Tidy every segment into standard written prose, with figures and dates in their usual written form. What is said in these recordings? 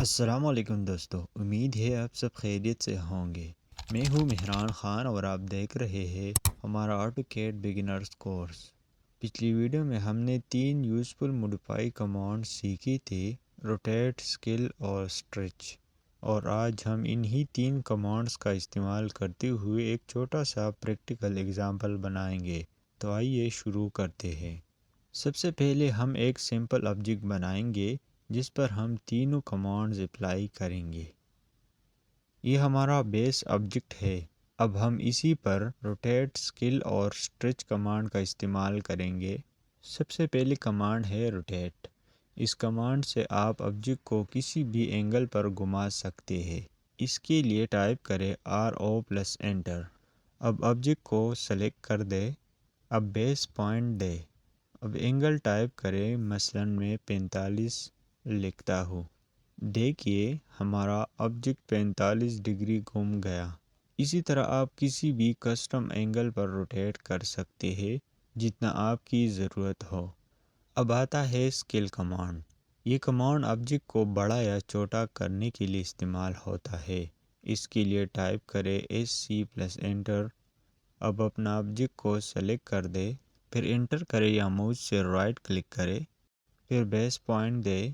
السلام علیکم دوستو، امید ہے آپ سب خیریت سے ہوں گے۔ میں ہوں مہران خان اور آپ دیکھ رہے ہیں ہمارا آٹوکیڈ بگنرز کورس۔ پچھلی ویڈیو میں ہم نے 3 یوزفل موڈیفائی کمانڈ سیکھی تھی: روٹیٹ، اسکیل اور اسٹریچ، اور آج ہم انہی 3 کمانڈز کا استعمال کرتے ہوئے ایک چھوٹا سا پریکٹیکل ایگزامپل بنائیں گے۔ تو آئیے شروع کرتے ہیں۔ سب سے پہلے ہم ایک سمپل آبجیکٹ بنائیں گے جس پر ہم تینوں کمانڈز اپلائی کریں گے۔ یہ ہمارا بیس آبجیکٹ ہے۔ اب ہم اسی پر روٹیٹ، اسکیل اور اسٹریچ کمانڈ کا استعمال کریں گے۔ سب سے پہلی کمانڈ ہے روٹیٹ۔ اس کمانڈ سے آپ آبجیکٹ کو کسی بھی اینگل پر گھما سکتے ہیں۔ اس کے لیے ٹائپ کریں RO+ انٹر۔ اب آبجیکٹ کو سلیکٹ کر دیں۔ اب بیس پوائنٹ دیں۔ اب اینگل ٹائپ کریں، مثلاً میں 45 لکھتا ہوں۔ دیکھیے ہمارا آبجیکٹ 45 ڈگری گھوم گیا۔ اسی طرح آپ کسی بھی کسٹم اینگل پر روٹیٹ کر سکتے ہیں جتنا آپ کی ضرورت ہو۔ اب آتا ہے اسکیل کمانڈ۔ یہ کمانڈ آبجیکٹ کو بڑا یا چھوٹا کرنے کے لیے استعمال ہوتا ہے۔ اس کے لیے ٹائپ کریں SC+ انٹر۔ اب اپنا آبجیکٹ کو سلیکٹ کر دیں، پھر انٹر کریں یا ماؤس سے رائٹ کلک کریں، پھر بیس پوائنٹ دیں۔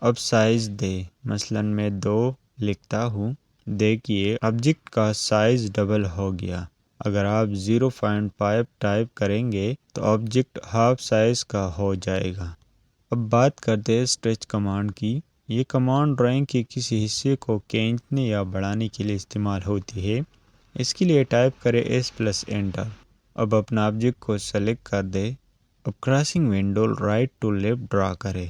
اب سائز دیں، مثلاً میں 2 لکھتا ہوں۔ دیکھیے آبجیکٹ کا سائز ڈبل ہو گیا۔ اگر آپ 0.5 ٹائپ کریں گے تو آبجیکٹ ہاف سائز کا ہو جائے گا۔ اب بات کرتے ہیں اسٹریچ کمانڈ کی۔ یہ کمانڈ ڈرائنگ کے کسی حصے کو کھینچنے یا بڑھانے کے لیے استعمال ہوتی ہے۔ اس کے لیے ٹائپ کریں S+ انٹر۔ اب اپنا آبجیکٹ کو سلیکٹ کر دیں۔ اب crossing window right to left draw کریں۔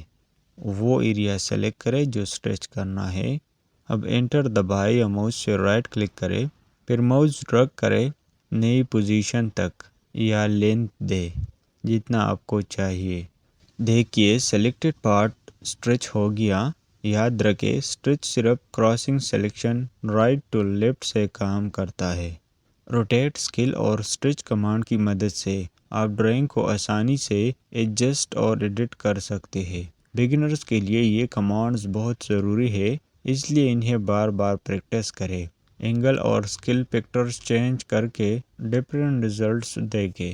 وہ ایریا سلیکٹ کریں جو اسٹریچ کرنا ہے۔ اب انٹر دبائیں یا ماؤس سے رائٹ کلک کریں، پھر ماؤس ڈریگ کریں نئی پوزیشن تک یا لینتھ دیں جتنا آپ کو چاہیے۔ دیکھیے سلیکٹڈ پارٹ اسٹریچ ہو گیا۔ یاد رکھیں اسٹریچ صرف crossing selection right to left سے کام کرتا ہے۔ روٹیٹ، اسکیل اور اسٹریچ کمانڈ کی مدد سے آپ ڈرائنگ کو آسانی سے ایڈجسٹ اور ایڈٹ کر سکتے ہیں۔ بگنرز کے لیے یہ کمانڈز بہت ضروری ہے، اس لیے انہیں بار بار پریکٹس کریں۔ اینگل اور اسکیل فیکٹرز چینج کر کے ڈفرینٹ ریزلٹس دیکھیں۔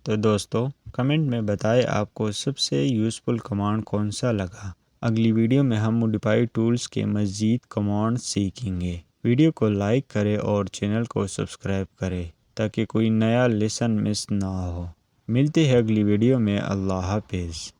تو دوستو کمنٹ میں بتائیں آپ کو سب سے یوزفل کمانڈ کون سا لگا۔ اگلی ویڈیو میں ہم موڈیفائی ٹولز کے مزید کمانڈز سیکھیں گے۔ ویڈیو کو لائک کریں اور چینل کو سبسکرائب کریں تاکہ کوئی نیا لیسن مس نہ ہو۔ ملتے ہیں اگلی ویڈیو میں۔ اللہ حافظ۔